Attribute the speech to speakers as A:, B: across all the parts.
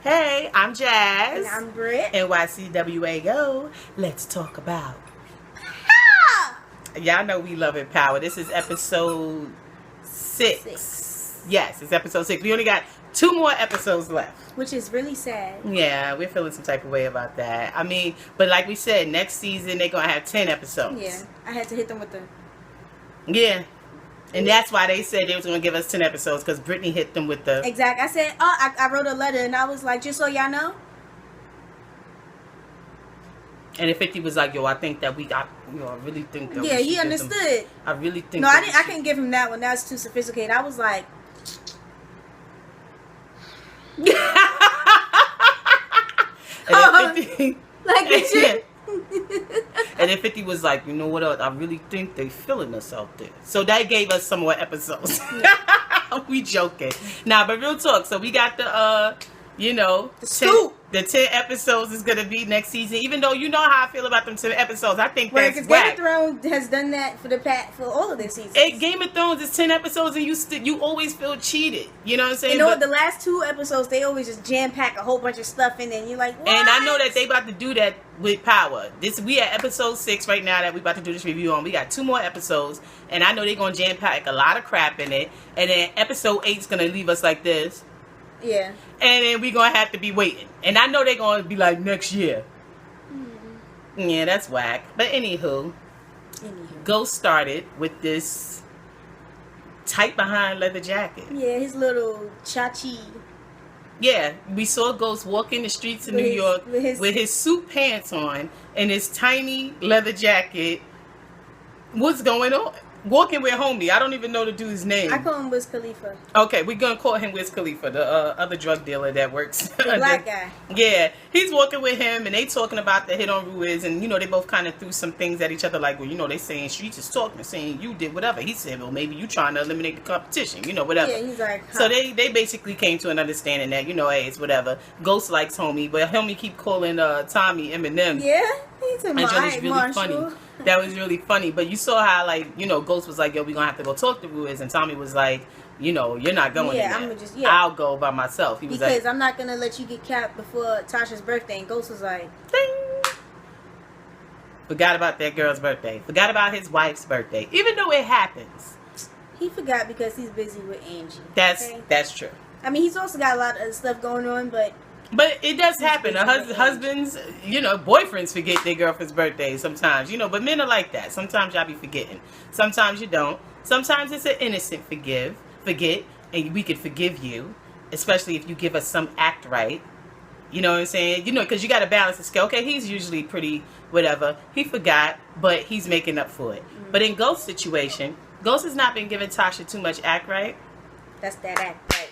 A: Hey, I'm Jazz.
B: And I'm Britt.
A: NYCWAO. Let's talk about. Y'all know we love it, power. This is episode 6. Yes, it's episode 6. We only got 2 more episodes left.
B: Which is really sad.
A: Yeah, we're feeling some type of way about that. I mean, but like we said, next season they're going to have 10 episodes.
B: Yeah, I had to hit them with the...
A: Yeah. And that's why they said they was going to give us 10 episodes, because Brittany hit them with the...
B: Exactly. I said, I wrote a letter and I was like, just so y'all know.
A: And if 50 was like, yo, I think that we got, I really think that
B: yeah, he understood.
A: I really think
B: no, I couldn't give him that one. That's too sophisticated. I was like...
A: and 50,
B: like the shit.
A: And then 50 was like, you know what else? I really think they feeling us out there. So that gave us some more episodes. We joking. Nah, but real talk. So we got the the scoop. The 10 episodes is gonna be next season. Even though you know how I feel about them 10 episodes, I think that's
B: because
A: whack.
B: Game of Thrones has done that for all of their seasons.
A: Game of Thrones is 10 episodes, and you always feel cheated. You know what I'm saying?
B: You know, the last 2 episodes they always just jam pack a whole bunch of stuff in there. And you're like, what?
A: And I know that they about to do that with Power. We at episode 6 right now that we about to do this review on. We got 2 more episodes, and I know they're gonna jam pack a lot of crap in it. And then episode 8 is gonna leave us like this.
B: Yeah.
A: And then we're going to have to be waiting. And I know they're going to be like next year. Mm-hmm. Yeah, that's whack. But anywho, Ghost started with this tight behind leather jacket.
B: Yeah, his little chachi.
A: Yeah, we saw Ghost walking the streets of New York with his suit pants on and his tiny leather jacket. What's going on? Walking with homie. I don't even know the dude's name.
B: I call him Wiz Khalifa.
A: Okay, we're going to call him Wiz Khalifa, the other drug dealer that works.
B: The black guy.
A: Yeah, he's walking with him, and they talking about the hit on Ruiz, and, they both kind of threw some things at each other, like, well, they saying streets is talking, saying you did whatever. He said, well, maybe you trying to eliminate the competition, whatever.
B: Yeah, he's like, huh.
A: So they basically came to an understanding that, hey, it's whatever. Ghost likes homie, but homie keep calling Tommy Eminem.
B: Yeah, he's a
A: really funny. That was really funny. But you saw how, Ghost was like, yo, we gonna have to go talk to Ruiz. And Tommy was like, you're not going in there. I'll go by myself. He was
B: because I'm not going to let you get capped before Tasha's birthday. And Ghost was like,
A: ding. Forgot about that girl's birthday. Forgot about his wife's birthday. Even though it happens.
B: He forgot because he's busy with Angie.
A: That's true.
B: I mean, he's also got a lot of stuff going on, but
A: it does happen. Husbands, boyfriends forget their girlfriend's birthday sometimes, but men are like that. Sometimes y'all be forgetting. Sometimes you don't. Sometimes it's an innocent forget, and we could forgive you, especially if you give us some act right. You know what I'm saying? Because you got to balance the scale. Okay, he's usually pretty whatever. He forgot, but he's making up for it. Mm-hmm. But in Ghost's situation, Ghost has not been giving Tasha too much act right.
B: That's that act right.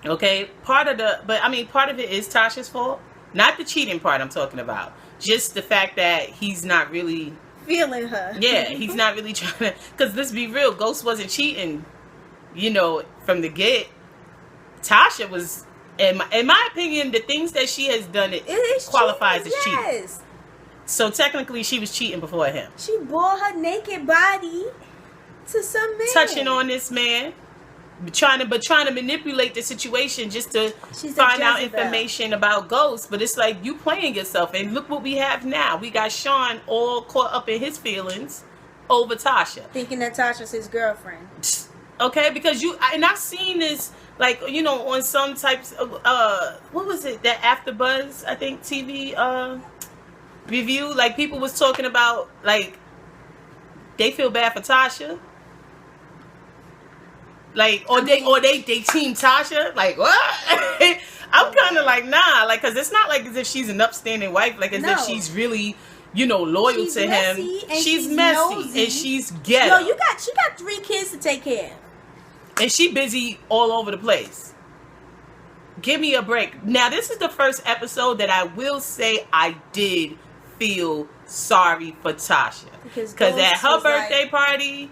A: Okay, part of it is Tasha's fault. Not the cheating part I'm talking about. Just the fact that he's not really
B: feeling her.
A: Yeah, he's not really trying to. Because let's be real, Ghost wasn't cheating, from the get. Tasha was, in my opinion, the things that she has done, it qualifies as cheating. So technically, she was cheating before him.
B: She bore her naked body to some man.
A: Touching on this man. Trying to manipulate the situation just to find out information about Ghost. But it's like you playing yourself. And look what we have now. We got Sean all caught up in his feelings over Tasha.
B: Thinking that Tasha's his girlfriend.
A: Okay, because I've seen this, on some types of, what was it? That AfterBuzz, I think, TV review. Like, people was talking about, they feel bad for Tasha. Or they team Tasha. Like, what? I'm kind of like, nah. Because it's not like as if she's an upstanding wife. As if she's really, loyal to him. She's messy. Nosy. And she's ghetto.
B: No, she got 3 kids to take care of.
A: And she busy all over the place. Give me a break. Now, this is the first episode that I will say I did feel sorry for Tasha. Because at her birthday party,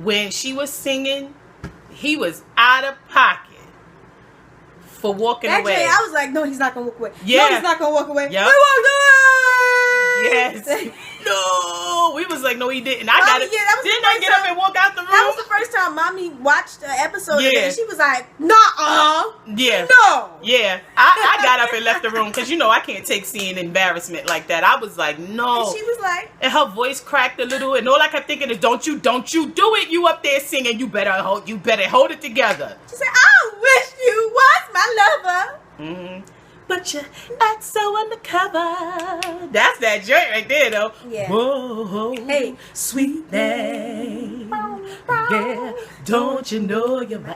A: when she was singing, he was out of pocket for walking away.
B: I was like, no, he's not going to walk away.
A: Yeah.
B: No, he's not going to walk away.
A: Yep.
B: He walked away!
A: Yes. no. We was like, no, he didn't. I
B: Mommy,
A: got it.
B: yeah, that was
A: Didn't
B: the
A: I
B: first
A: get up
B: time-
A: and walk out the room?
B: That was the first time Mommy watched the episode.
A: Yeah.
B: And she was like, "Nuh-uh,
A: Yeah.
B: no."
A: Yeah. I got up and left the room because, you know, I can't take seeing embarrassment like that. I was like, no.
B: And she was like,
A: And her voice cracked a little, and all I kept thinking is, don't you do it. You up there singing. You better hold it together.
B: she said, "I wish you was my lover."
A: Mm-hmm. But you act so undercover. That's that joint right there, though.
B: Yeah.
A: Whoa,
B: Hey.
A: sweet thing. Yeah, don't you know you're my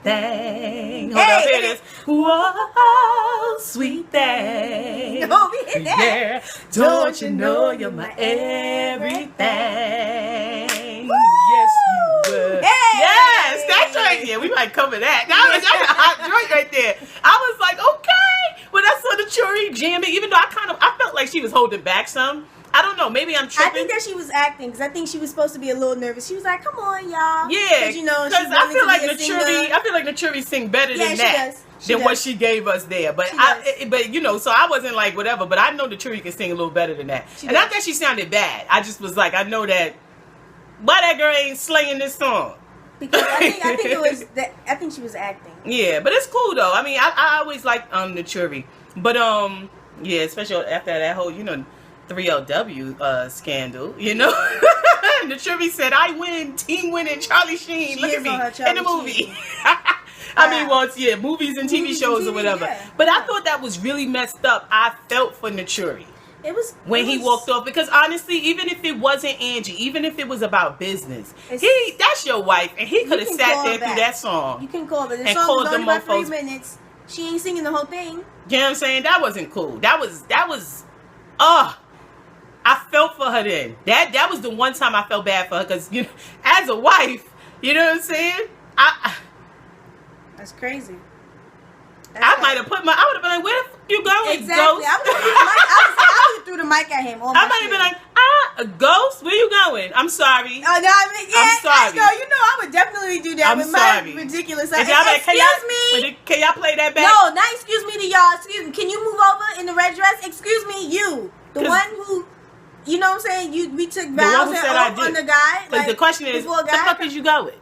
A: everything? Hold up, here it is. Whoa, sweet thing.
B: Don't be in that.
A: Yeah, don't you know you're my everything? Yes, you were.
B: Hey.
A: Yes, that's right. Yeah, we might cover that. That's a hot joint right there. I was like, okay. When I saw the Churi jamming, even though I felt like she was holding back some. I don't know. Maybe I'm tripping.
B: I think that she was acting because I think she was supposed to be a little nervous. She was like, "Come on, y'all."
A: Yeah,
B: you know,
A: because
B: she
A: I
B: wanted
A: feel
B: to
A: like
B: be a singer.
A: I feel like Naturi sing better
B: Yeah,
A: than
B: she
A: that
B: does. She
A: what
B: does.
A: she gave us there. But
B: She
A: but you know, so I wasn't like whatever. But I know Naturi can sing a little better than that.
B: She
A: And
B: does.
A: not that she sounded bad. I just was like, I know that. Why that girl ain't slaying this song?
B: Because I think it was that. I think she was acting.
A: Yeah, but it's cool though. I mean, I always liked Naturi, but yeah, especially after that whole 3LW scandal, you know. Naturi said, "I win, team winning, Charlie Sheen.
B: She
A: Look
B: is
A: at me
B: on her
A: in
B: Charlie
A: the movie."
B: Sheen.
A: I mean, well, it's, yeah, movies and TV
B: Movies
A: shows
B: and
A: or
B: TV,
A: whatever.
B: yeah.
A: But I thought that was really messed up. I felt for Naturi
B: It was
A: when he walked off, because honestly, even if it wasn't Angie, even if it was about business, that's your wife, and he could have
B: can
A: sat
B: call
A: there
B: her
A: through
B: back.
A: that song.
B: You can call, but the
A: And
B: song
A: called
B: was only
A: them
B: about 3
A: mofos.
B: minutes. She ain't singing the whole thing.
A: You know what I'm saying? That wasn't cool. That was I felt for her then. That was the one time I felt bad for her, because as a wife, you know what I'm saying?
B: That's crazy.
A: I might have I would have been like, where the fuck you going,
B: Exactly.
A: Ghost?
B: I would have threw the mic at him.
A: I might have been like, Ghost, where you going? I'm sorry.
B: Oh, no, I mean, yeah,
A: I'm sorry.
B: No, I would definitely do that
A: I'm
B: with
A: sorry.
B: my ridiculous.
A: And y'all like,
B: Excuse me.
A: Can y'all play that back?
B: No, not excuse me to y'all. Excuse me. Can you move over in the red dress? Excuse me, you. The one who, you know what I'm saying? We took vows and oath on the guy.
A: Because the question is,
B: before a
A: the
B: guy-
A: fuck is you going?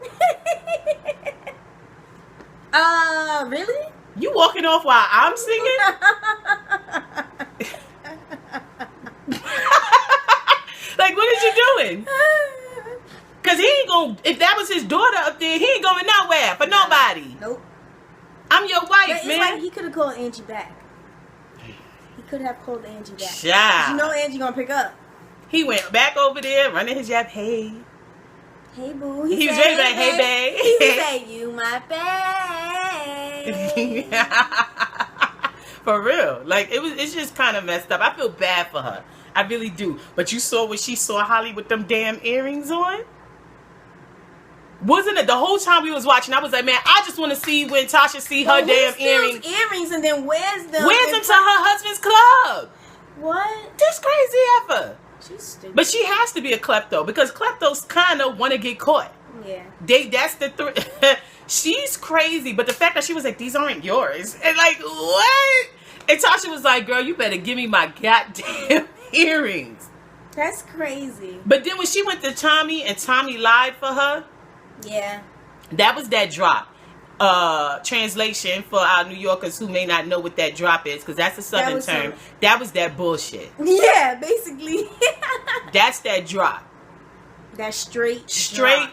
B: Really?
A: You walking off while I'm singing? Like, what is you doing? Because he ain't going, if that was his daughter up there, he ain't going nowhere for nobody.
B: Nope.
A: I'm your
B: But
A: wife,
B: it's
A: man.
B: like he could have called Angie back. He could have called Angie back.
A: Child.
B: You know Angie gonna pick up.
A: He went back over there, running his jab. Hey.
B: Hey, boo.
A: He was ready like, hey, babe.
B: He was like, you my babe.
A: For real. Like, it's just kind of messed up. I feel bad for her. I really do. But you saw when she saw Holly with them damn earrings on? Wasn't it the whole time we was watching? I was like, man, I just want to see when Tasha see her damn earrings.
B: Earrings and then wears them.
A: Wears them to her husband's club.
B: What?
A: This crazy ever.
B: She's stupid.
A: But she has to be a klepto, because kleptos kind of want to get caught.
B: Yeah.
A: That's the she's crazy, but the fact that she was like, these aren't yours, and like, what? And Tasha was like, girl, you better give me my goddamn earrings.
B: That's crazy.
A: But then when she went to Tommy and Tommy lied for her,
B: Yeah.
A: that was that drop. Translation for our New Yorkers who may not know what that drop is, because that's a southern term. That was that bullshit.
B: Yeah, basically.
A: That's that drop.
B: That straight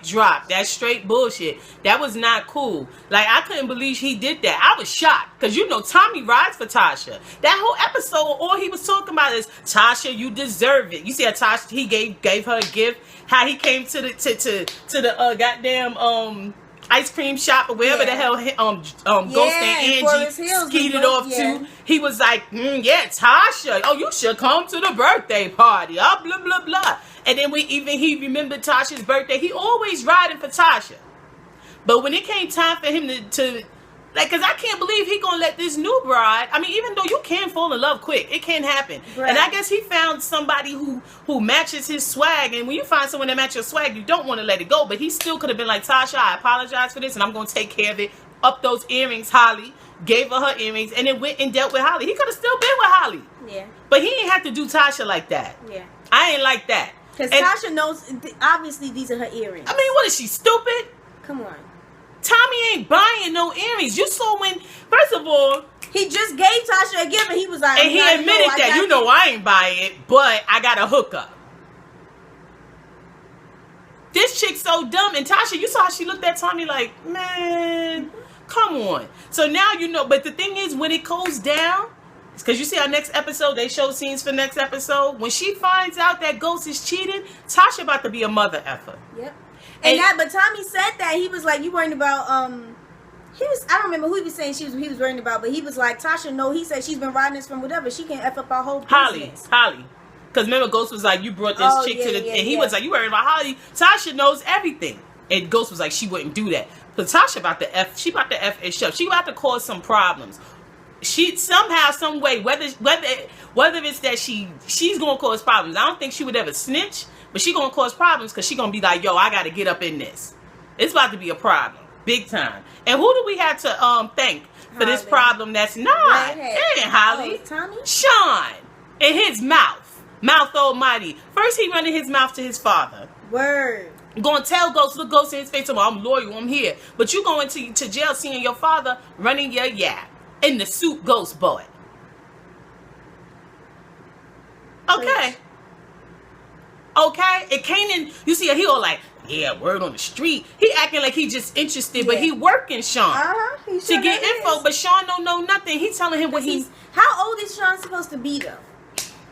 A: drop. That's straight bullshit. That was not cool. Like, I couldn't believe he did that. I was shocked, because Tommy rides for Tasha. That whole episode, all he was talking about is, Tasha, you deserve it. You see how Tasha, he gave her a gift, how he came to the goddamn ice cream shop or wherever the hell Ghost and Angie skeeted off to. He was like, yeah, Tasha, oh, you should come to the birthday party. Blah blah blah. And then he remembered Tasha's birthday. He always riding for Tasha. But when it came time for him to like, because I can't believe he gonna let this new bride, I mean, even though you can fall in love quick, it can happen. Right. And I guess he found somebody who matches his swag. And when you find someone that matches your swag, you don't want to let it go. But he still could have been like, Tasha, I apologize for this, and I'm gonna take care of it. Up those earrings, Holly. Gave her earrings, and then went and dealt with Holly. He could have still been with Holly.
B: Yeah.
A: But he didn't have to do Tasha like that.
B: Yeah.
A: I ain't like that.
B: Because Tasha knows, obviously, these are her earrings.
A: I mean, what is she, stupid?
B: Come on.
A: Tommy ain't buying no earrings. You saw when, first of all,
B: he just gave Tasha a gift and he was like,
A: and he admitted that, you know, I ain't buy it, but I got a hookup. This chick's so dumb. And Tasha, you saw how she looked at Tommy like, man, come on. So now you know. But the thing is, when it goes down, because you see our next episode, they show scenes for next episode. When she finds out that Ghost is cheating, Tasha about to be a mother effer.
B: Yep. But Tommy said that. He was like, you worried about, I don't remember who he was saying he was worried about, but he was like, Tasha, no, he said she's been riding this from whatever. She can F up our whole business.
A: Holly. Because remember, Ghost was like, you brought this chick to the... and he was like, you worried about Holly. Tasha knows everything. And Ghost was like, she wouldn't do that. But Tasha about to F... She about to F it up. She about to cause some problems. She somehow, some way, whether it's that she's going to cause problems. I don't think she would ever snitch. But she going to cause problems because she going to be like, yo, I got to get up in this. It's about to be a problem. Big time. And who do we have to thank for this problem that's not? It ain't Holly.
B: Tommy?
A: Sean. In his mouth. Mouth almighty. First he running his mouth to his father.
B: Word.
A: Going to tell Ghost, look Ghost in his face, I'm loyal, I'm here. But you going to jail seeing your father running your yap. In the suit Ghost boy. Okay. Okay. It came in, you see he all like, yeah, word on the street. He acting like he just interested, but he working Sean. To get info, but Sean don't know nothing. He telling him what he's...
B: How old is Sean supposed to be though?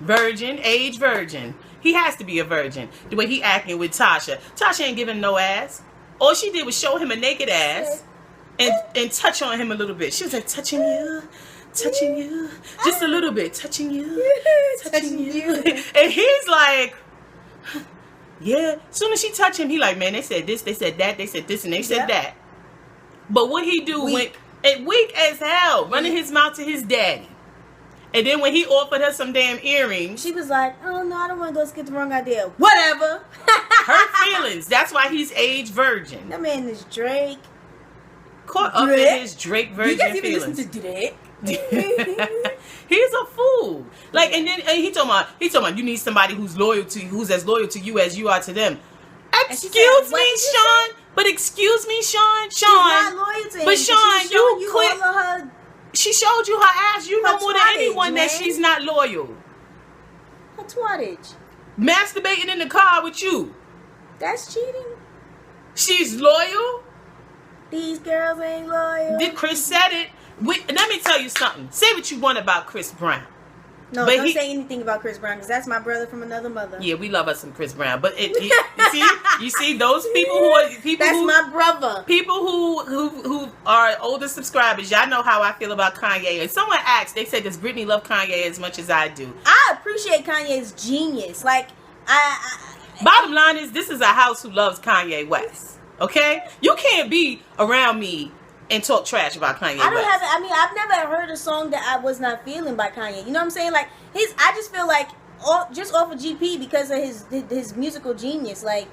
A: Virgin, age virgin. He has to be a virgin. The way he acting with Tasha. Tasha ain't giving no ass. All she did was show him a naked ass and touch on him a little bit. She was like, touching you, just a little bit, touching you. And he's like, yeah. As soon as she touched him, he like, man, they said this, they said that, they said this, and they said that. But what he do weak as hell, running his mouth to his daddy. And then when he offered her some damn earrings,
B: she was like, oh no, I don't want to go get the wrong idea. Whatever.
A: Hurt feelings. That's why he's age virgin.
B: That man is Drake.
A: Caught up in his Drake virgin feelings.
B: You guys even listen to Drake?
A: He's a fool. Like, and then he told me, you need somebody who's loyal to you, who's as loyal to you as you are to them. Excuse me, Sean. But excuse me, Sean.
B: She's not loyal to him.
A: But Sean, you quit.
B: All of her.
A: She showed you her ass. You know more than anyone that she's not loyal.
B: Her twattage.
A: Masturbating in the car with you.
B: That's cheating.
A: She's loyal.
B: These girls ain't loyal.
A: Did Chris said it. Let me tell you something. Say what you want about Chris Brown.
B: No, but don't say anything about Chris Brown because that's my brother from another mother.
A: Yeah, we love us some Chris Brown, but you see those people who are
B: my brother.
A: People who are older subscribers. Y'all know how I feel about Kanye. And someone asked, they said, does Brittany love Kanye as much as I do?
B: I appreciate Kanye's genius. Like
A: bottom line is, this is a house who loves Kanye West. Okay, you can't be around me and talk trash about Kanye West.
B: I've never heard a song that I was not feeling by Kanye. You know what I'm saying? Like I just feel like just off of GP because of his musical genius. Like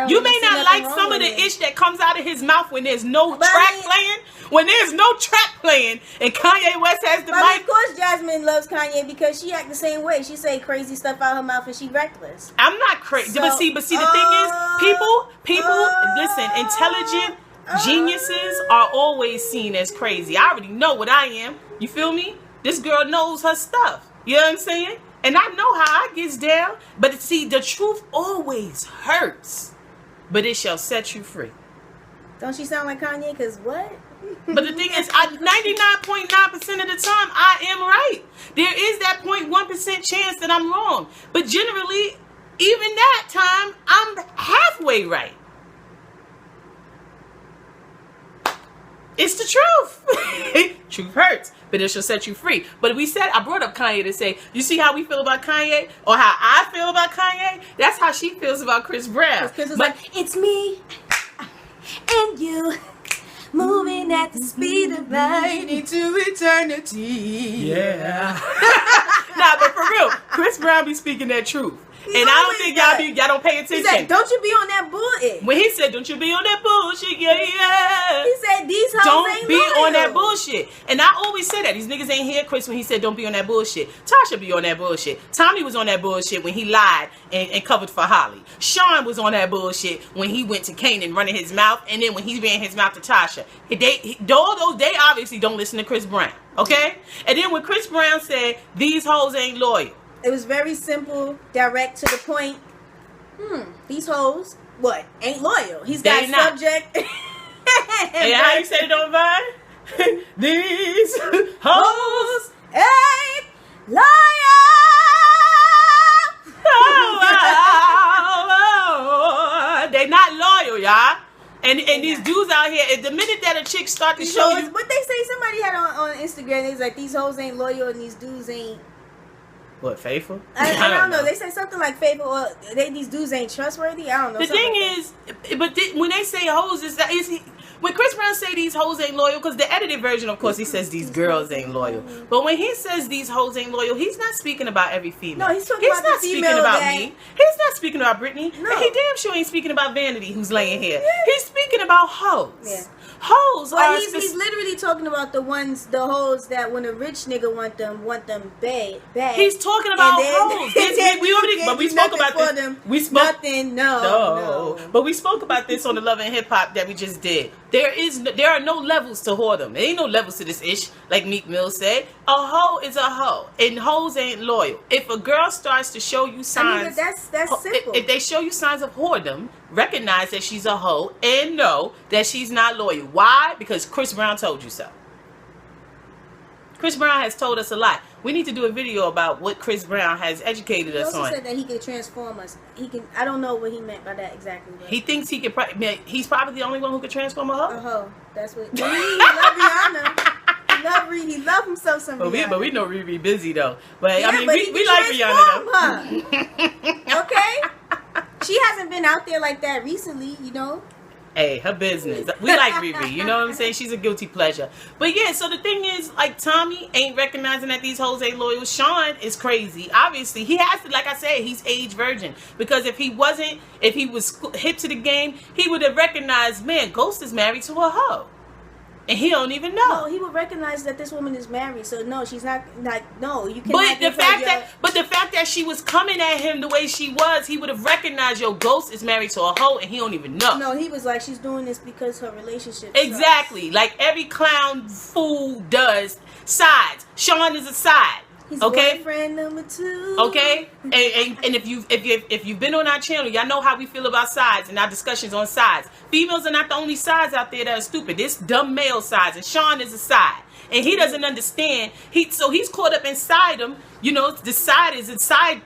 A: you may not like some of the ish that comes out of his mouth when there's no track playing. When there's no track playing and Kanye West has the mic.
B: Of course, Jasmine loves Kanye because she act the same way. She say crazy stuff out her mouth and she reckless.
A: I'm not crazy, but see, the thing is, people listen. Intelligent geniuses are always seen as crazy. I already know what I am. You feel me? This girl knows her stuff. You know what I'm saying? And I know how I gets down. But see, the truth always hurts. But it shall set you free.
B: Don't she sound like Kanye? Because what?
A: But the thing is, 99.9% of the time, I am right. There is that 0.1% chance that I'm wrong. But generally, even that time, I'm halfway right. It's the truth. Truth hurts, but it shall set you free. But I brought up Kanye to say, you see how we feel about Kanye? Or how I feel about Kanye? That's how she feels about Chris Brown.
B: Chris was like, it's me and you moving at the speed of light into eternity.
A: Yeah. Nah, but for real, Chris Brown be speaking that truth. And I don't think y'all don't pay attention.
B: He said, don't you be on that bullshit.
A: When he said, don't you be on that bullshit, yeah.
B: He said, these hoes ain't ain't
A: be
B: loyal.
A: on that bullshit. And I always say that. These niggas ain't hear Chris when he said don't be on that bullshit. Tasha be on that bullshit. Tommy was on that bullshit when he lied and covered for Holly. Sean was on that bullshit when he went to Kanan running his mouth, and then when he ran his mouth to Tasha. They obviously don't listen to Chris Brown. Okay? And then when Chris Brown said these hoes ain't loyal.
B: It was very simple, direct to the point. These hoes, what? Ain't loyal. He's got subject.
A: And how you say it on Vine? These hoes
B: ain't loyal.
A: Oh, they not loyal, y'all. And these dudes out here, the minute that a chick start to show you,
B: what they say, somebody had on Instagram, they was like, these hoes ain't loyal and these dudes ain't.
A: What, faithful?
B: I don't know. They said something like faithful, or these dudes ain't trustworthy. I don't know.
A: The thing is, but when they say hoes, when Chris Brown say these hoes ain't loyal, because the edited version, of course, he says these girls ain't loyal. But when he says these hoes ain't loyal, he's not speaking about every female.
B: No, he's not
A: speaking about me. He's not speaking about Brittany. No. And he damn sure ain't speaking about Vanity, who's laying here. Yeah. He's speaking about hoes. Yeah. Hoes.
B: Well, he's literally talking about the hoes that when a rich nigga want them bad.
A: He's talking about hoes. We spoke about this. We spoke
B: nothing. No.
A: But we spoke about this on the Love and Hip Hop that we just did. There are no levels to whoredom. There ain't no levels to this ish, like Meek Mill said. A hoe is a hoe, and hoes ain't loyal. If a girl starts to show you signs,
B: that's simple.
A: If they show you signs of whoredom, recognize that she's a hoe and know that she's not loyal. Why? Because Chris Brown told you so. Chris Brown has told us a lot. We need to do a video about what Chris Brown has educated us on.
B: He also said that he could transform us. He can. I don't know what he meant by that exactly.
A: He thinks he could. He's probably the only one who could transform a hoe.
B: A hoe. That's what. He love Rihanna. He love himself some Rihanna.
A: But we know Riri busy though. But yeah, I mean, we like Rihanna
B: though. Okay. She hasn't been out there like that recently, you know.
A: Hey, her business. We like Riri, you know what I'm saying? She's a guilty pleasure. But yeah, so the thing is, like, Tommy ain't recognizing that these hoes ain't loyal. Sean is crazy. Obviously, he has to, like I said, he's age virgin. Because if he was hip to the game, he would have recognized, man, Ghost is married to a hoe. And he don't even know.
B: No, he would recognize that this woman is married. So no, she's not. Like, no, you can't.
A: But the fact that she was coming at him the way she was, he would have recognized, yo, Ghost is married to a hoe, and he don't even know.
B: No, he was like, she's doing this because her relationship.
A: Exactly, sucks. Like every clown fool does. Sides. Sean is a side.
B: He's
A: okay.
B: Boyfriend number 2.
A: Okay, and if you've been on our channel, y'all know how we feel about sides and our discussions on sides. Females are not the only sides out there that are stupid. There's dumb male sides, and Sean is a side, and he doesn't understand. He's caught up inside him. You know, the side is side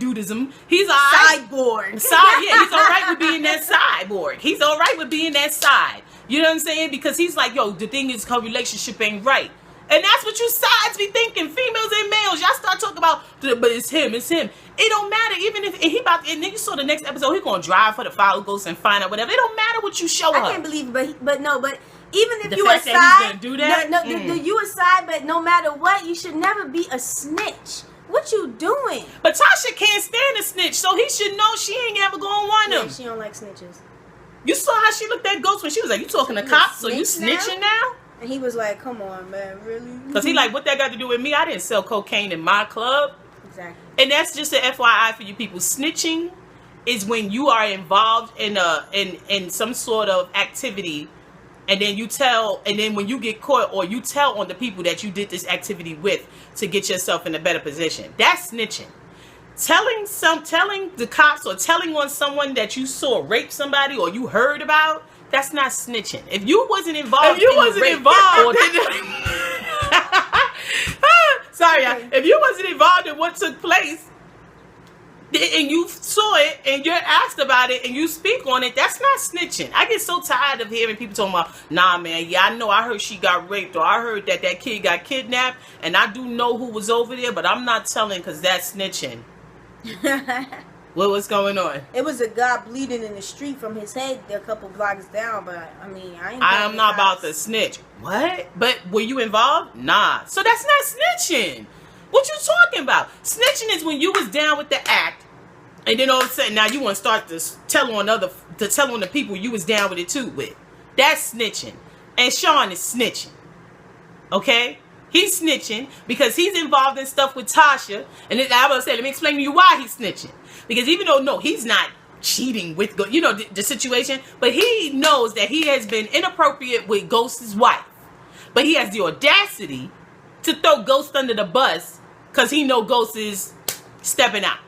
A: dudism. He's all right.
B: Sideboard.
A: He's all right with being that sideboard. He's all right with being that side. You know what I'm saying? Because he's like, yo, the thing is, her relationship ain't right. And that's what you sides be thinking, females and males. Y'all start talking about, but it's him. It don't matter. Even if and then you saw the next episode, he gonna drive for the Follow Ghost and find out whatever. It don't matter what you show her.
B: I can't believe it, but even if
A: the
B: you
A: fact
B: aside,
A: that he's gonna do that,
B: you aside, but no matter what, you should never be a snitch. What you doing?
A: But Tasha can't stand a snitch, so he should know she ain't ever gonna want him.
B: She don't like snitches.
A: You saw how she looked at Ghost when she was like, "You talking to cops? So you snitching now?"
B: And he was like, come on, man, really?
A: Because he like, what that got to do with me? I didn't sell cocaine in my club.
B: Exactly.
A: And that's just an FYI for you people. Snitching is when you are involved in some sort of activity, and then you tell, and then when you get caught, or you tell on the people that you did this activity with to get yourself in a better position. That's snitching. Telling the cops or telling on someone that you saw rape somebody or you heard about, that's not snitching. If you wasn't involved, if you wasn't involved in what took place, and you saw it and you're asked about it and you speak on it, that's not snitching. I get so tired of hearing people talking about, nah, man, yeah, I know, I heard she got raped, or I heard that kid got kidnapped, and I do know who was over there, but I'm not telling because that's snitching. What's going on?
B: It was a guy bleeding in the street from his head a couple blocks down, but I mean,
A: I'm not about to snitch. What? But were you involved? Nah. So that's not snitching. What you talking about? Snitching is when you was down with the act, and then all of a sudden now you want to start to tell on the people you was down with it too with. That's snitching. And Sean is snitching. Okay? He's snitching because he's involved in stuff with Tasha. And then I will say, let me explain to you why he's snitching. Because even though, no, he's not cheating with, you know, the situation, but he knows that he has been inappropriate with Ghost's wife. But he has the audacity to throw Ghost under the bus because he know Ghost is stepping out.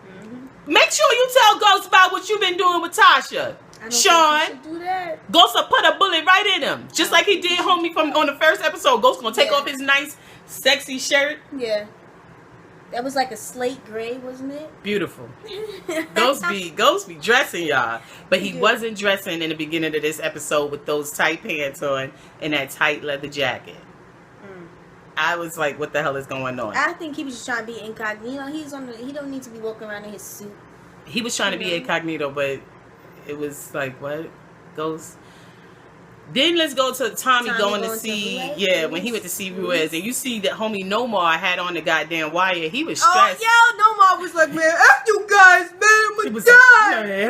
A: Mm-hmm. Make sure you tell Ghost about what you've been doing with Tasha. Sean,
B: do that.
A: Ghost will put a bullet right in him, just like he did, homie, from on the first episode. Ghost gonna take off his nice, sexy shirt.
B: Yeah, that was like a slate gray, wasn't it?
A: Beautiful. Ghost be dressing, y'all, but he wasn't dressing in the beginning of this episode with those tight pants on and that tight leather jacket. I was like, what the hell is going on?
B: I think he was just trying to be incognito. He don't need to be walking around in his suit.
A: He was trying to be incognito, but it was like, what? Ghost? Then let's go to Tommy going to see, when he went to see Ruiz. And you see that homie Nomar had on the goddamn wire. He was stressed.
B: Oh, Nomar was like, man, F you guys, man, I'm gonna die.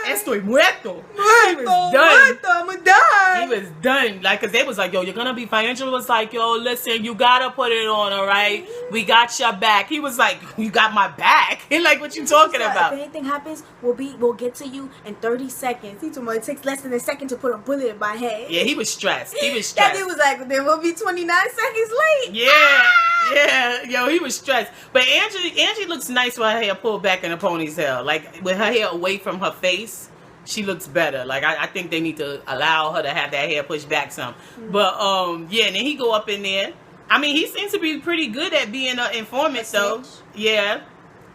A: Estoy muerto. He was done.
B: I'm gonna die.
A: He was done. Like, cause they was like, yo, you're gonna be financial. Was like, yo, listen, you gotta put it on, all right? We got your back. He was like, you got my back? He like, what you talking about?
B: If anything happens, we'll get to you in 30 seconds. He told me it takes less than a second to put a bullet in my head.
A: Yeah, he was stressed.
B: That dude was like, then we'll be 29 seconds late.
A: Yeah. Yo, he was stressed. But Angie looks nice with her hair pulled back in a ponytail. Like, with her hair away from her face, she looks better. Like, I think they need to allow her to have that hair pushed back some. Mm-hmm. But, yeah, and then he go up in there. I mean, he seems to be pretty good at being an informant, though. Yeah.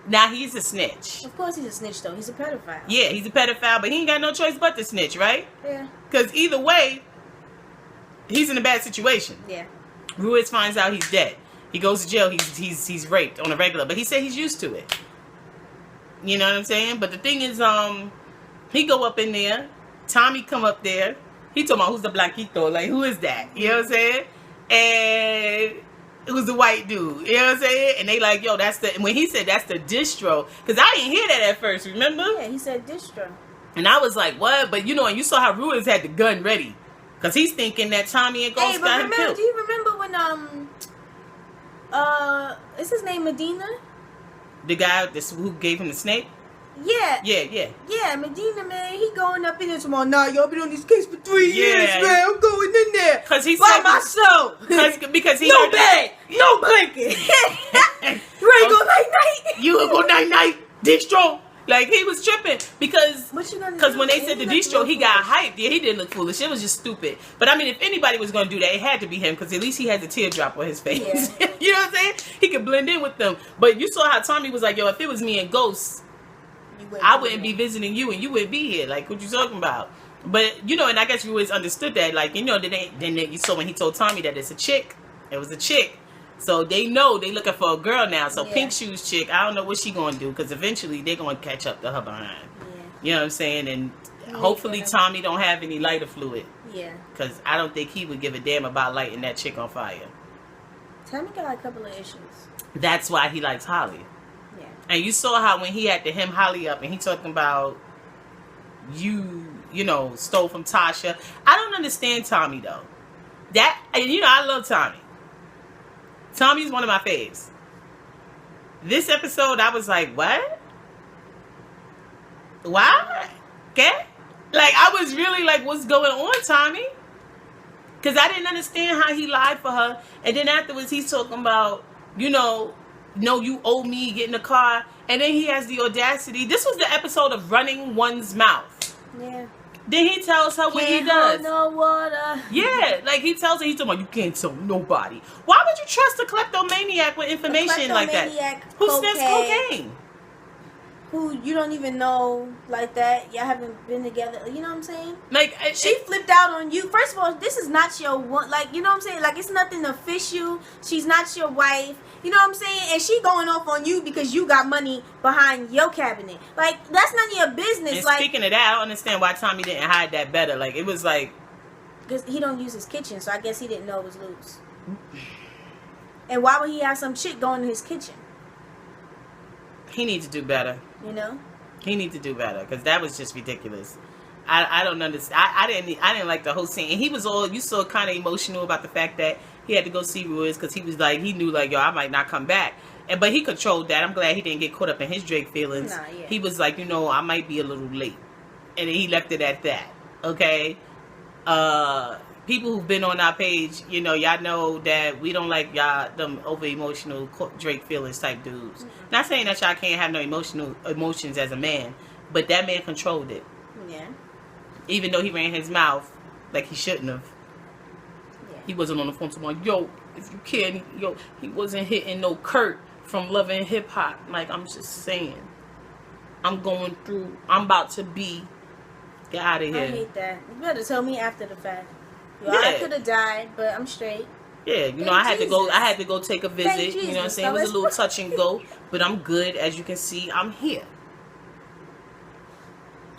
A: Now, he's a snitch.
B: Of course he's a snitch, though. He's a pedophile.
A: Yeah, he's a pedophile, but he ain't got no choice but to snitch, right?
B: Yeah.
A: Because either way, he's in a bad situation.
B: Yeah.
A: Ruiz finds out he's dead. He goes to jail. He's raped on a regular, but he said he's used to it. You know what I'm saying? But the thing is, he go up in there. Tommy come up there. He talking about who's the blanquito? Like, who is that? You know what I'm saying? And it was the white dude. You know what I'm saying? And they like, yo, that's the... And when he said that's the distro, because I didn't hear that at first, remember?
B: Yeah, he said distro.
A: And I was like, what? But, you know, and you saw how Ruiz had the gun ready. Because he's thinking that Tommy and Ghost got him killed.
B: Do you remember when, is his name Medina?
A: The guy who gave him the snake?
B: Yeah. Yeah, Medina, man, he going up in there tomorrow. Nah, y'all been on this case for 3 years, man. I'm going in there.
A: Because he
B: by myself.
A: Because he
B: no bed, no blanket. You ain't go night-night.
A: You ain't go night-night, distro. Like, he was tripping because when they said the distro, he got hyped. Yeah, he didn't look foolish. It was just stupid. But, I mean, if anybody was going to do that, it had to be him because at least he had the teardrop on his face. Yeah. You know what I'm saying? He could blend in with them. But you saw how Tommy was like, yo, if it was me and Ghost, I wouldn't be visiting you and you wouldn't be here. Like, what you talking about? But, you know, and I guess you always understood that. Like, you know, then you saw when he told Tommy that it's a chick. It was a chick. So they know they looking for a girl now. So Pink Shoes chick, I don't know what she going to do because eventually they're going to catch up to her behind. Yeah. You know what I'm saying? And hopefully Tommy don't have any lighter fluid.
B: Yeah. Because
A: I don't think he would give a damn about lighting that chick on fire.
B: Tommy got a couple of issues.
A: That's why he likes Holly.
B: Yeah. And
A: you saw how when he had to hem Holly up and he talking about you know, stole from Tasha. I don't understand Tommy though. And you know, I love Tommy. Tommy's one of my faves. This episode, I was like, what? Why? Okay? Like, I was really like, what's going on, Tommy? Because I didn't understand how he lied for her. And then afterwards, he's talking about, you know, no, you owe me, get in the car. And then he has the audacity. This was the episode of running one's mouth.
B: Yeah.
A: Then he tells her what he does.
B: No water.
A: Yeah, like he tells her, he's talking about, you can't tell nobody. Why would you trust a kleptomaniac with information like that? Who sniffs cocaine?
B: Who you don't even know like that. Y'all haven't been together. You know what I'm saying?
A: Like,
B: she flipped out on you. First of all, this is not your one. Like, you know what I'm saying? Like, it's nothing official. She's not your wife. You know what I'm saying? And she going off on you because you got money behind your cabinet. Like, that's none of your business.
A: And
B: like,
A: speaking of that, I don't understand why Tommy didn't hide that better. Like, it was like...
B: Because he don't use his kitchen, so I guess he didn't know it was loose. And why would he have some chick going in his kitchen?
A: He needs to do better.
B: You know?
A: He needs to do better, because that was just ridiculous. I don't understand. I didn't like the whole scene. And he was all, you saw, kind of emotional about the fact that he had to go see Ruiz because he was like, he knew like, yo, I might not come back. But he controlled that. I'm glad he didn't get caught up in his Drake feelings.
B: Nah, yeah.
A: He was like, you know, I might be a little late. And then he left it at that. Okay? People who've been on our page, you know, y'all know that we don't like y'all, them over-emotional Drake feelings type dudes. Mm-hmm. Not saying that y'all can't have no emotions as a man, but that man controlled it.
B: Yeah.
A: Even though he ran his mouth like he shouldn't have. Yeah. He wasn't on the phone tomorrow. Yo, if you can, yo, he wasn't hitting no Kurt from Love and Hip Hop. Like, I'm just saying. I'm about to be. Get out of here.
B: I hate that. You better tell me after the fact. Yo,
A: yeah.
B: I could have died, but I'm straight.
A: Yeah, you know, I had to go take a visit. You know what I'm saying? It was a little touch and go, but I'm good. As you can see, I'm here.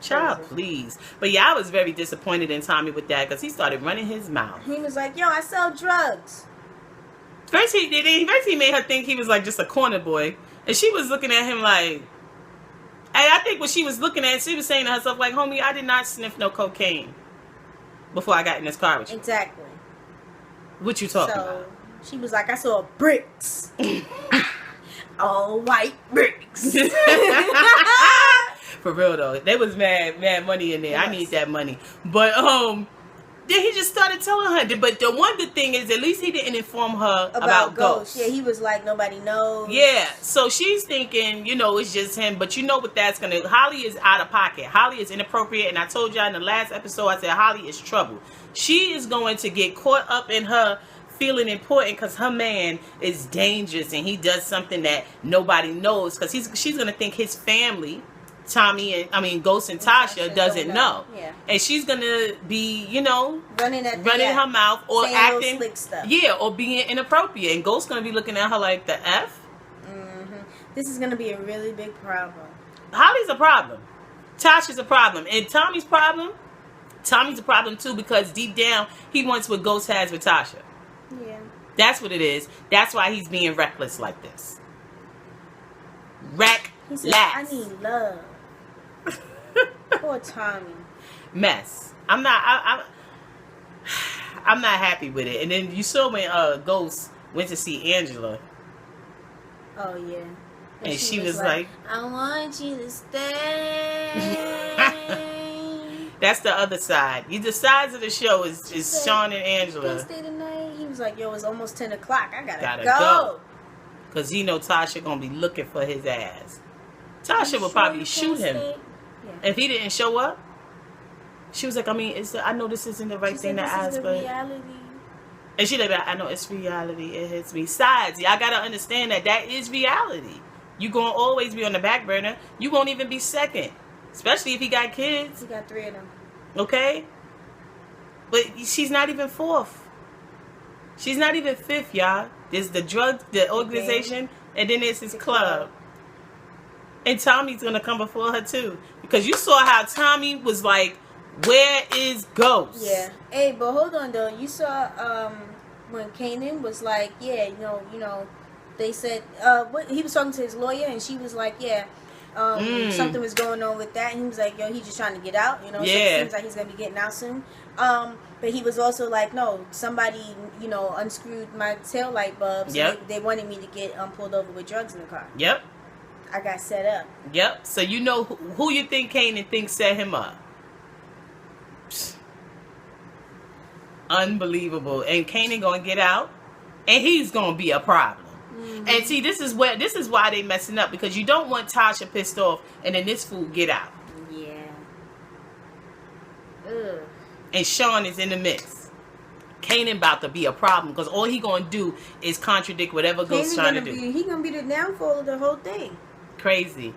A: Child, please. But yeah, I was very disappointed in Tommy with that because he started running his mouth.
B: He was like, yo, I sell drugs.
A: First he made her think he was like just a corner boy. And she was looking at him like, I think what she was looking at, she was saying to herself like, homie, I did not sniff no cocaine before I got in this car with you.
B: Exactly.
A: What you talking about?
B: She was like, I saw bricks. All white bricks.
A: For real though, there was mad money in there. Yes. I need that money. But then he just started telling her. But the one good thing is, at least he didn't inform her about Ghost.
B: Yeah, he was like, nobody knows.
A: Yeah, so she's thinking, you know, it's just him. But you know what that's gonna. Holly is out of pocket. Holly is inappropriate, and I told y'all in the last episode, I said Holly is trouble. She is going to get caught up in her feeling important because her man is dangerous and he does something that nobody knows because she's gonna think his family. Ghost and Tasha doesn't know. Yeah. And she's gonna be, you know, running her mouth or acting
B: slick stuff.
A: Yeah, or being inappropriate. And Ghost's gonna be looking at her like the F.
B: Mm-hmm. This is gonna be a really big problem.
A: Holly's a problem. Tasha's a problem. And Tommy's a problem too because deep down he wants what Ghost has with Tasha.
B: Yeah.
A: That's what it is. That's why he's being reckless like this.
B: He said, I need love. Poor Tommy.
A: Mess. I'm not happy with it. And then you saw when Ghost went to see Angela.
B: Oh yeah.
A: And she was like,
B: I want you to stay.
A: That's the other side. The sides of the show is Sean and Angela.
B: Can stay tonight? He was like, yo, it's almost 10 o'clock. I gotta go.
A: Because you know Tasha gonna be looking for his ass. Tasha would probably shoot him. If he didn't show up. She was like, I know this isn't the right thing to ask, but
B: reality.
A: And she like, I know it's reality. It hits me. Sides, y'all gotta understand that is reality. You gonna always be on the back burner. You won't even be second, especially if he got kids.
B: He got 3 of them.
A: Okay, but she's not even 4th. She's not even 5th, y'all. There's the organization, and then there's his club. And Tommy's gonna come before her too, because you saw how Tommy was like, "Where is Ghost?"
B: Yeah. Hey, but hold on though. You saw when Kanan was like, "Yeah, you know," they said he was talking to his lawyer, and she was like, "Yeah, something was going on with that," and he was like, "Yo, he's just trying to get out," you know. Yeah. So it seems like he's gonna be getting out soon. But he was also like, "No, somebody, unscrewed my tail light bulbs. Yep. They wanted me to get pulled over with drugs in the car."
A: Yep.
B: I got set up.
A: Yep. So you know who you think Kanan thinks set him up. Psst. Unbelievable. And Kanan gonna get out, and he's gonna be a problem. Mm-hmm. And see, this is why they messing up, because you don't want Tasha pissed off, and then this fool get out.
B: Yeah. Ugh.
A: And Sean is in the mix. Kanan about to be a problem, because all he gonna do is contradict whatever Ghost's trying to do.
B: He gonna be the downfall of the whole thing.
A: Crazy.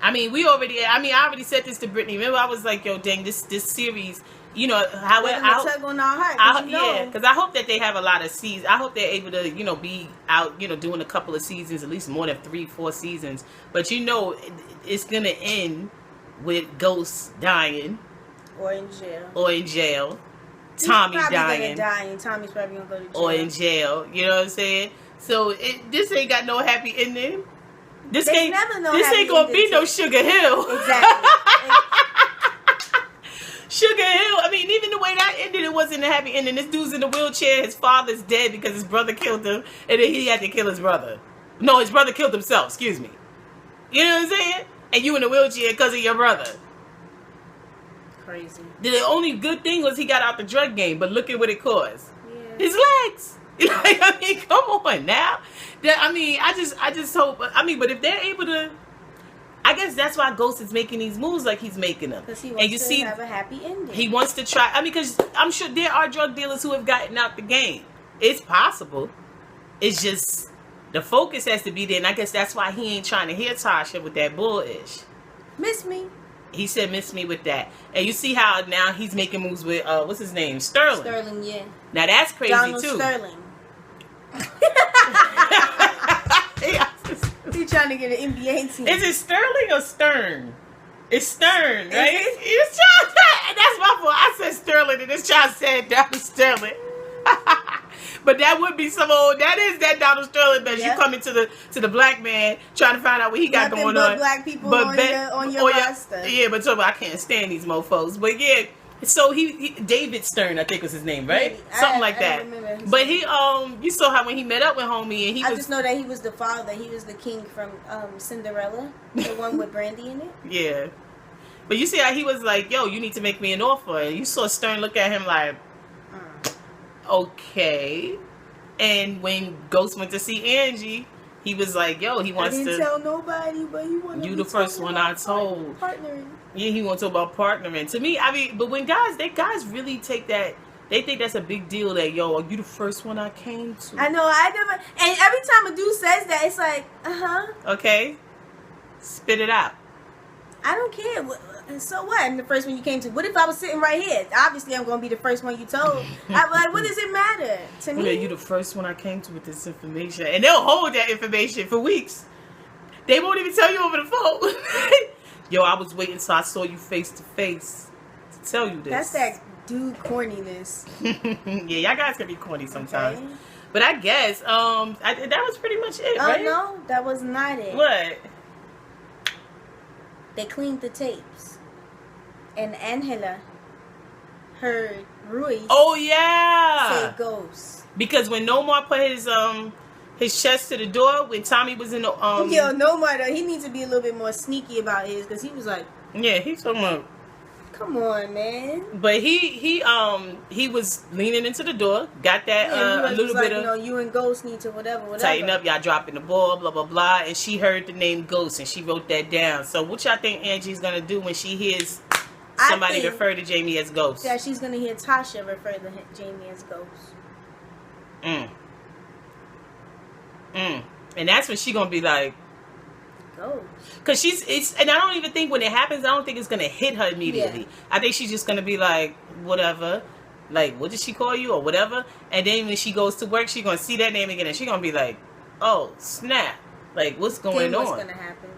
A: I already said this to Brittany. Remember, I was like, yo, dang, this series, how
B: tug on our heart.
A: Yeah, because I hope that they have a lot of seasons. I hope they're able to, be out, doing a couple of seasons, at least more than 3-4 seasons. But it's gonna end with Ghost dying,
B: or in jail.
A: Tommy
B: He's
A: dying.
B: Gonna die, and Tommy's probably gonna go to jail.
A: Or in jail. You know what I'm saying? So this ain't got no happy ending. This ain't gonna be no Sugar Hill.
B: Exactly.
A: Sugar Hill. I mean, even the way that ended, it wasn't a happy ending. This dude's in the wheelchair. His father's dead because his brother killed him, and then he had to kill his brother. No, his brother killed himself. Excuse me. You know what I'm saying? And you in a wheelchair because of your brother.
B: Crazy.
A: The only good thing was he got out the drug game, but look at what it caused.
B: Yeah.
A: His legs. Like, I mean, come on now. I mean, I just hope. I mean, but if they're able to, I guess that's why Ghost is making these moves like he's making them.
B: Because he wants to have a happy ending.
A: He wants to try. I mean, because I'm sure there are drug dealers who have gotten out the game. It's possible. It's just the focus has to be there, and I guess that's why he ain't trying to hear Tasha with that bullish.
B: Miss me. He
A: said, "Miss me" with that, and you see how now he's making moves with what's his name, Sterling.
B: Sterling, yeah.
A: Now that's crazy
B: Donald
A: too.
B: Sterling. He trying to get an NBA team.
A: Is it Sterling or Stern? It's Stern, right? It's John. That's my fault. I said Sterling, and this child said Donald Sterling. But that would be some old. That is that Donald Sterling. But you come into the black man trying to find out what he got going on.
B: Black people on your roster.
A: Yeah, but I can't stand these mofos. But yeah. So he David Stern, I think was his name, right? Maybe. Something like that. But he you saw how when he met up with homie and
B: I just know that he was the father. He was the king from Cinderella, the one with Brandy in it.
A: Yeah. But you see how he was like, "Yo, you need to make me an offer." And you saw Stern look at him like, "Okay." And when Ghost went to see Angie, he was like, "Yo, he wants to."
B: I didn't tell nobody, but he wanted.
A: You the first one I told.
B: Partnering.
A: Yeah, he wants to talk about partnering. To me, I mean, but when guys really take that, they think that's a big deal. That yo, are you the first one I came to?
B: I know, I never. And every time a dude says that, it's like,
A: Okay, spit it out.
B: I don't care. So what? I'm the first one you came to. What if I was sitting right here? Obviously, I'm gonna be the first one you told. What does it matter to me?
A: Yeah, you the first one I came to with this information, and they'll hold that information for weeks. They won't even tell you over the phone. Yo, I was waiting till I saw you face to face to tell you this.
B: That's that dude corniness.
A: Yeah, y'all guys can be corny sometimes. Okay. But I guess that was pretty much it, right?
B: No, that was not it.
A: What?
B: They cleaned the tapes. And Angela heard Ruiz say Ghost.
A: Because when Nomar put his chest to the door when Tommy was in the
B: Yo, Nomar though, he needs to be a little bit more sneaky about his because he was like,
A: yeah, he's talking about,
B: come on, man.
A: But he was leaning into the door, got that a little bit of,
B: you and Ghost need to whatever
A: tighten up, y'all dropping the ball, blah blah blah, and she heard the name Ghost and she wrote that down. So what y'all think Angie's gonna do when she hears somebody refer to Jamie as Ghost?
B: Yeah, she's gonna hear Tasha refer to Jamie as Ghost.
A: And that's when she gonna be like,
B: Ghost.
A: Cause and I don't even think when it happens, I don't think it's gonna hit her immediately. Yeah. I think she's just gonna be like, whatever, like, what did she call you or whatever. And then when she goes to work, she's gonna see that name again and she's gonna be like, oh snap, like what's going on?
B: What's gonna happen?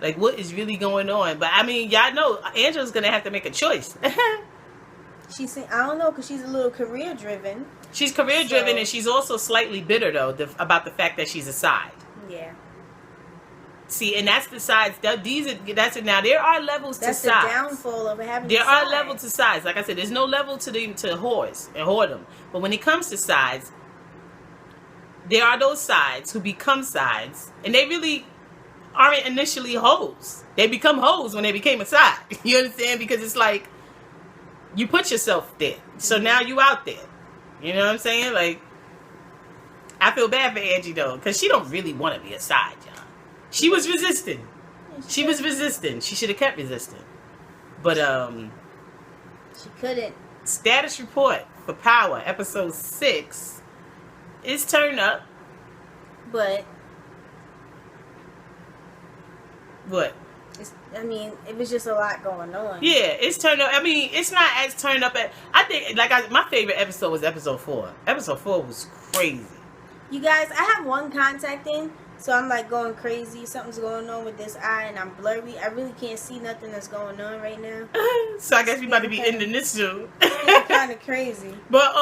A: Like what is really going on? But I mean, y'all know Angela's gonna have to make a choice.
B: She's saying, I don't know, because she's a little career driven.
A: She's career driven, and she's also slightly bitter though about the fact that she's a side.
B: Yeah.
A: See, and that's the sides. Now there are levels to sides.
B: That's the downfall of having.
A: There are levels to sides. Like I said, there's no level to whores and whoredom. But when it comes to sides, there are those sides who become sides, and they really aren't initially hoes. They become hoes when they became a side. You understand? Because it's like, you put yourself there. So now you out there. You know what I'm saying? Like, I feel bad for Angie, though. Because she don't really want to be a side, y'all. She was resisting. She was resisting. She should have kept resisting. But,
B: she couldn't.
A: Status report for Power, episode 6, is turned up.
B: But.
A: What?
B: It was just a lot going on.
A: Yeah, it's turned up. I mean, it's not as turned up as... I think, my favorite episode was episode 4. Episode 4 was crazy.
B: You guys, I have one contact in, so I'm like going crazy. Something's going on with this eye, and I'm blurry. I really can't see nothing that's going on right now.
A: So I guess we about to be ending this soon.
B: It's kind of crazy.
A: But,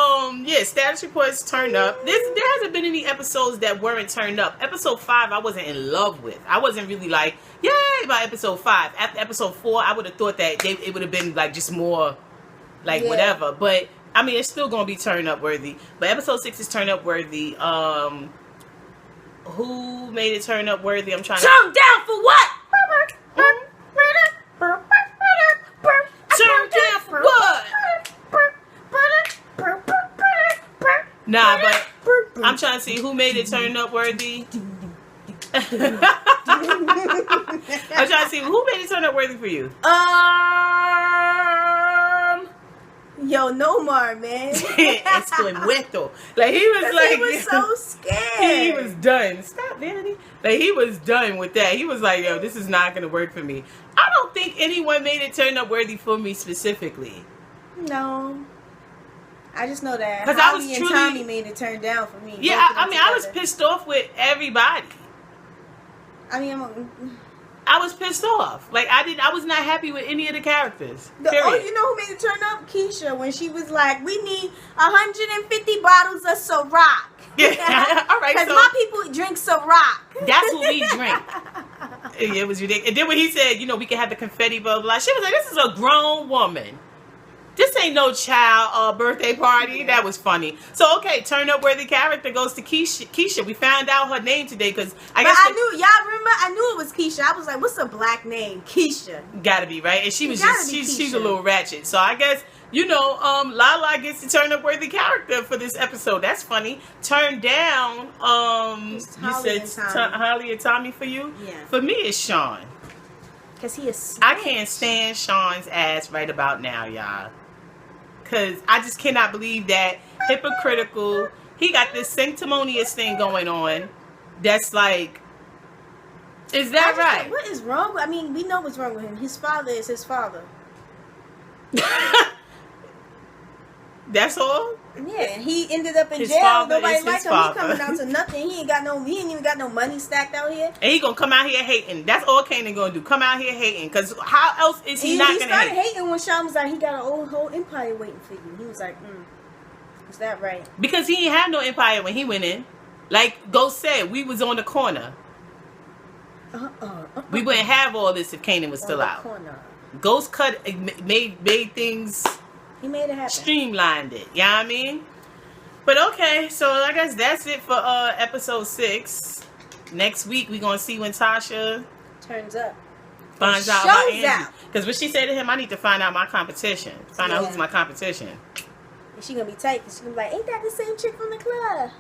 A: yeah, status reports turned up. There hasn't been any episodes that weren't turned up. Episode 5, I wasn't in love with. I wasn't really like, yay, by episode 5. After episode 4, I would have thought that it would have been, like, just more like whatever. But I mean, it's still gonna be turn up worthy. But episode 6 is turn up worthy. Who made it turn up worthy? I'm trying to
B: turn down for what?
A: Turn down for what? Nah, but I'm trying to see who made it turn up worthy. I'm trying to see who made it turn up worthy for you.
B: Yo, Nomar, man.
A: Estoy muerto. Like he was like,
B: he was so scared.
A: He was done. Stop, Vanity. Like he was done with that. He was like, yo, this is not gonna work for me. I don't think anyone made it turn up worthy for me specifically.
B: No. I just know that
A: because
B: Holly and Tommy made it turn down for me.
A: Yeah, I mean, I was pissed off with everybody.
B: I mean,
A: I was pissed off. Like I was not happy with any of the characters.
B: You know who made it turn up? Keisha, when she was like, "We need 150 bottles of Ciroc."
A: Yeah, all right.
B: Because my people drink Ciroc.
A: That's what we drink. It was ridiculous. And then when he said, we can have the confetti, blah, blah, blah, she was like, this is a grown woman. This ain't no child birthday party. That was funny. So, okay, turn up worthy character goes to Keisha. We found out her name today because
B: I knew, y'all remember? I knew it was Keisha. I was like, what's a black name? Keisha.
A: Gotta be, right? And she was she's a little ratchet. So I guess, Lala gets to turn up worthy character for this episode. That's funny. Turn down, you said Holly and Tommy for you?
B: Yeah.
A: For me, it's Sean.
B: Because he is
A: I can't stand Sean's ass right about now, y'all. Because I just cannot believe that hypocritical. He got this sanctimonious thing going on. That's like, is that right?
B: What is wrong? I mean, we know what's wrong with him. His father is his father.
A: That's all?
B: Yeah, and he ended up in
A: his
B: jail. Nobody liked him.
A: Father.
B: He coming out to nothing. He ain't even got no money stacked out here.
A: And he gonna come out here hating. That's all Kanan gonna do. Come out here hating. Because how else is he not gonna hate?
B: He started hating when Sean was like, he got a whole empire waiting for you. He was like, is that right?
A: Because he ain't have no empire when he went in. Like Ghost said, we was on the corner. We wouldn't have all this if Kanan was still out. Ghost made things.
B: He made it happen.
A: Streamlined it. You know what I mean? But okay, so I guess that's it for episode 6. Next week we're gonna see when Tasha
B: turns up.
A: Finds out about Angie. Because what she said to him, I need to find out my competition. Find out who's my competition.
B: And she gonna be tight because she gonna be like, ain't that the same chick from the club?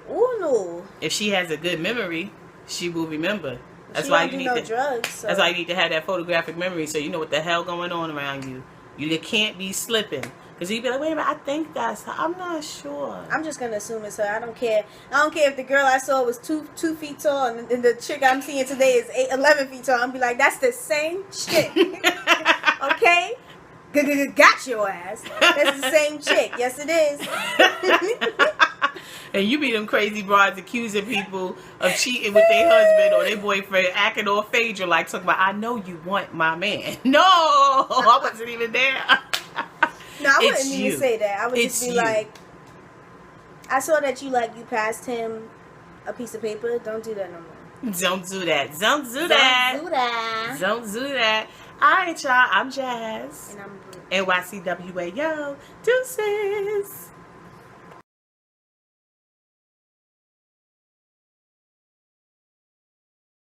B: Oh no.
A: If she has a good memory, she will remember. That's
B: she
A: why
B: don't
A: you
B: do
A: need
B: no drugs. So.
A: That's why you need to have that photographic memory so you know what the hell going on around you. You can't be slipping. Because you'd be like, wait a minute, I think that's her. I'm not sure.
B: I'm just going to assume it's her. I don't care. I don't care if the girl I saw was 2 feet tall and the chick I'm seeing today is 11 feet tall. I'm be like, that's the same chick. Okay? Got your ass. That's the same chick. Yes, it is.
A: And you be them crazy broads accusing people of cheating with their husband or their boyfriend, acting all Phaedra like talking about, I know you want my man. No, I wasn't even there.
B: No, I wouldn't even say that. I would just be like, I saw that you passed him a piece of paper. Don't do that no more.
A: Don't do that. Don't do that.
B: Don't do that.
A: Don't do that. All right, y'all. I'm Jazz.
B: And I'm BRITT.
A: NYCWAO. Deuces.